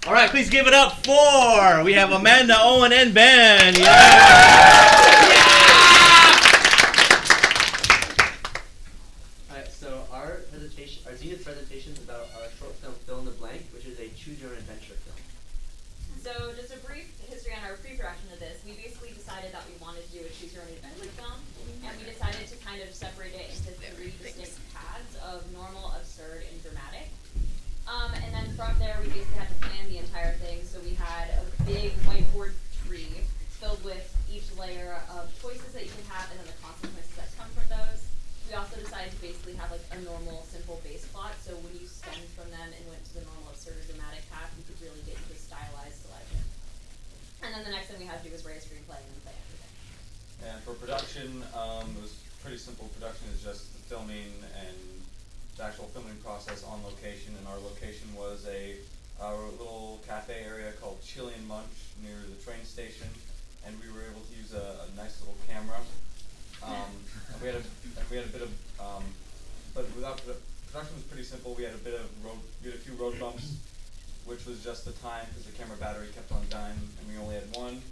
All right, please give it up for, we have Amanda, Owen, and Ben. Yeah! Alright, so our Zenith presentation is about our short film, Fill in the Blank, which is a choose-your-own-adventure film. So just a brief history on our pre-production of this. We basically decided that we wanted to do a choose-your-own-adventure film, and we decided to kind of separate it into three distinct paths of normal, absurd, and dramatic. And then from there, we basically had to plan the entire thing. So we had a big whiteboard tree filled with each layer of choices that you can have, and then the consequences that come from those. We also decided to basically have like a normal, simple base plot. So when you stemmed from them and went to the normal, absurd, or dramatic path, you could really get into a stylized selection. And then the next thing we had to do was write a screenplay and then play everything. And for production, it was pretty simple. Production is just the filming and the actual filming process on location, and our location was our little cafe area called Chili and Munch near the train station, and we were able to use a nice little camera. And we had a bit of, but without production was pretty simple. We had a few road bumps, which was just the time because the camera battery kept on dying, and we only had one.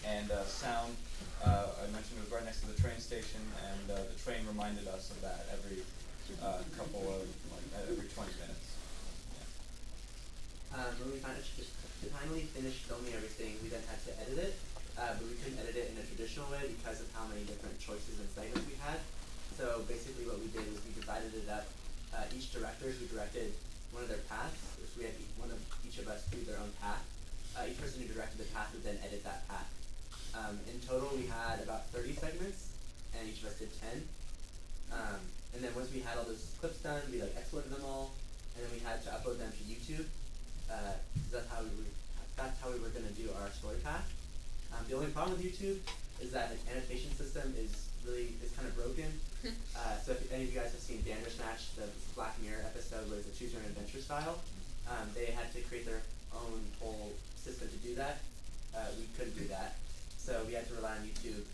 And sound, I mentioned it was right next to the train station, and the train reminded us of that every every 20 minutes. Yeah. When we finally finished filming everything, we then had to edit it, but we couldn't edit it in a traditional way because of how many different choices and segments we had. So basically what we did was we divided it up. Each directors, we directed one of their paths, so we had each of us do their own path. Each person who directed the path would then edit that path. In total, we had about 30 segments, and each of us did 10. And then once we had all those clips done, we exported them all, and then we had to upload them to YouTube. That's how we were going to do our story path. The only problem with YouTube is that its annotation system is kind of broken. So if any of you guys have seen Bandersnatch, the Black Mirror episode where it's a choose-your-own-adventure style, they had to create their own whole system to do that. We couldn't do that, so we had to rely on YouTube.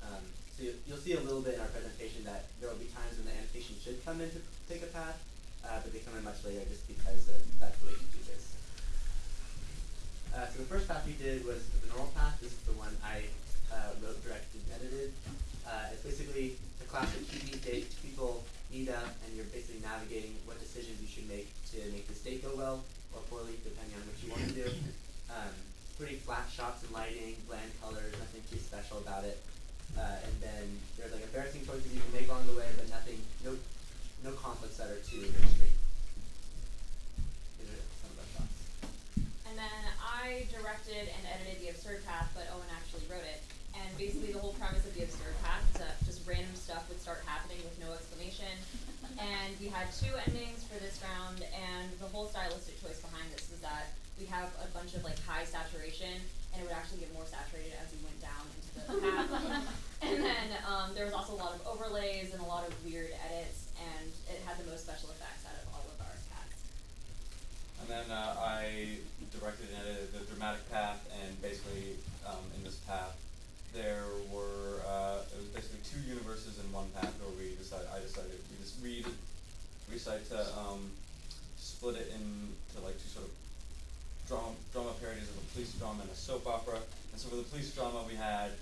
So you'll see a little bit in our presentation that there will be times when the annotation should come in to take a path, but they come in much later just because that's the way YouTube is. So the first path we did was the normal path. This is the one I wrote, directed, and edited. It's basically the classic TV date. People meet up, and you're basically navigating what decisions you should make to make this date go well or poorly, depending on what you want to do. Pretty flat shots and lighting, bland colors, nothing too special about it. And then there's embarrassing choices you can make along the way, but no conflicts that are too extreme. These are some of our thoughts. And then I directed and edited the absurd path, but Owen actually wrote it. And basically the whole premise of the absurd path is that just random stuff would start happening with no explanation. And we had 2 endings for this round, and the whole stylistic choice behind this is that we have a bunch of high saturation, and it would actually get more saturated as we went down into the path. And then there was also a lot of overlays and a lot of weird edits, and it had the most special effects out of all of our paths. And then I directed and edited the dramatic path, and basically in this path there were it was basically 2 universes in one path where we decided to split it into 2 sort of drama parodies of a police drama and a soap opera. And so for the police drama we had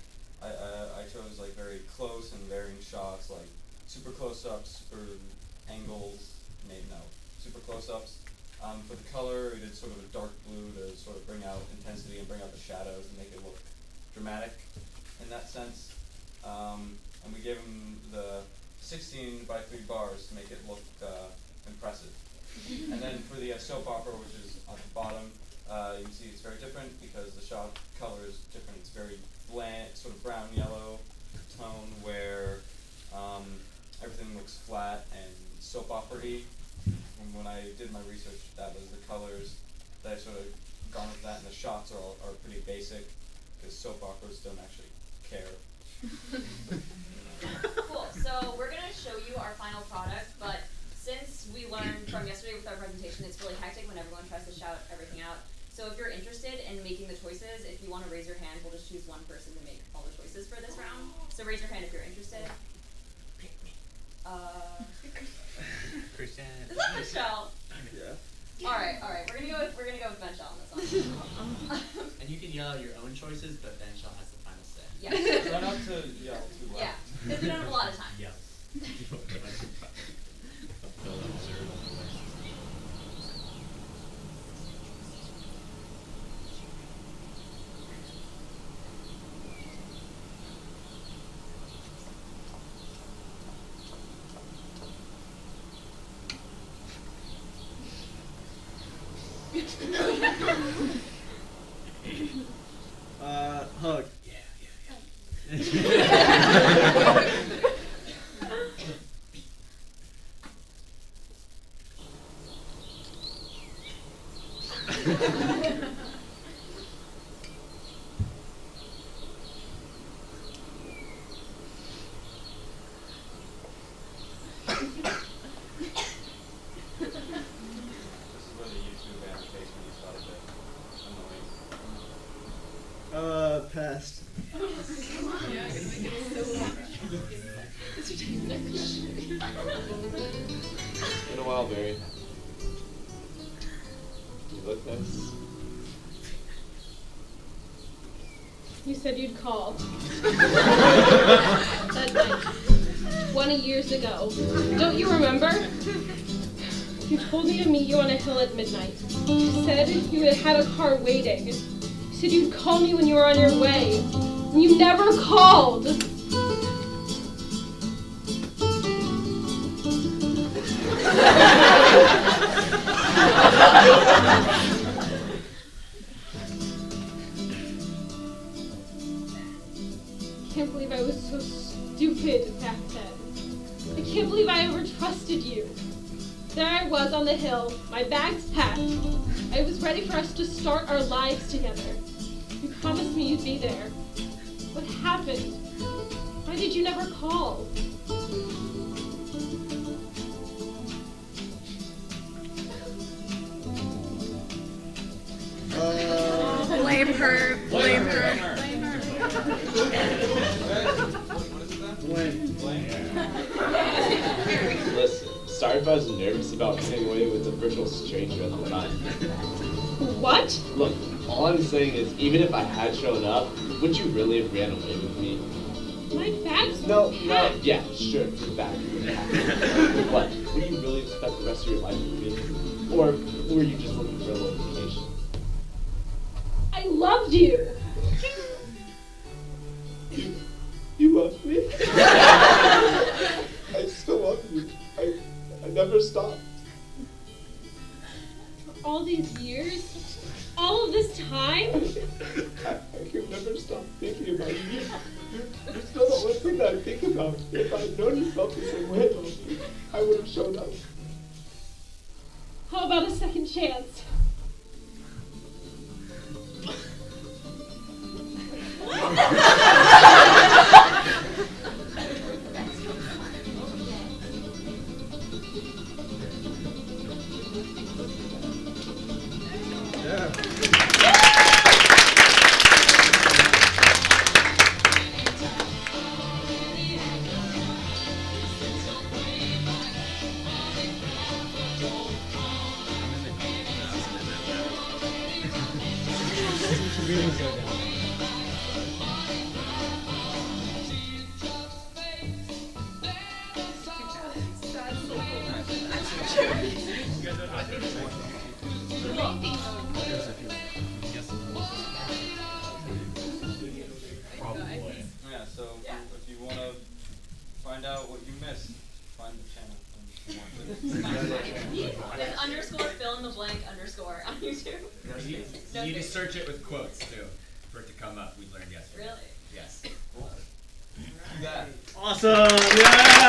I chose very close and varying shots, super close-ups, super angles, super close-ups. For the color, we did sort of a dark blue to sort of bring out intensity and bring out the shadows and make it look dramatic in that sense. And we gave them the 16 by 3 bars to make it look impressive. And then for the soap opera, which is at the bottom, you can see it's very different because the shot color is different. It's very bland, sort of brown-yellow tone where everything looks flat and soap opera-y. When I did my research, that was the colors that I sort of gone with that, and the shots are pretty basic because soap operas don't actually care. Cool, so we're going to show you our final product, but since we learned from yesterday with our presentation, it's really hectic when everyone tries to shout everything out. So if you're interested in making the choices, if you want to raise your hand, we'll just choose one person to make all the choices for this round. So raise your hand if you're interested. Christian. Is that Michelle? Yeah. All right. We're gonna go with Ben Shaw on this one. And you can yell out your own choices, but Ben Shaw has the final say. Yeah. Try not to yell too loud. Yeah. Because we don't have a lot of time. Yeah. Hug. This is where the YouTube annotation you started to annoying. Passed. Been a while, Barry. You look nice. You said you'd call. That night, 20 years ago. Don't you remember? You told me to meet you on a hill at midnight. You said you had a car waiting. You said you'd call me when you were on your way. And you never called. I can't believe I was so stupid back then. I can't believe I ever trusted you. There I was on the hill, my bags packed. I was ready for us to start our lives together. You promised me you'd be there. What happened? Why did you never call? Blame her. Blame her. Listen, sorry if I was nervous about getting away with a virtual stranger at the time. What? Look, all I'm saying is, even if I had shown up, would you really have ran away with me? My bags No, were no, packed. yeah, sure, you're back. What? Would you really expect the rest of your life with me? Or were you just looking for a little vacation? I loved you. You love me? I still love you. I never stopped. All these years? All of this time? I could never stop thinking about you. You're still the one thing that I think about. If I'd known you felt the same way about me, I would have shown up. How about a second chance? Yeah, so if you want to find out what you missed, find the channel. There's underscore fill in the blank underscore on YouTube. You need to search it with quotes too for it to come up. We learned yesterday. Really? Yes. You got it. Awesome! Yeah!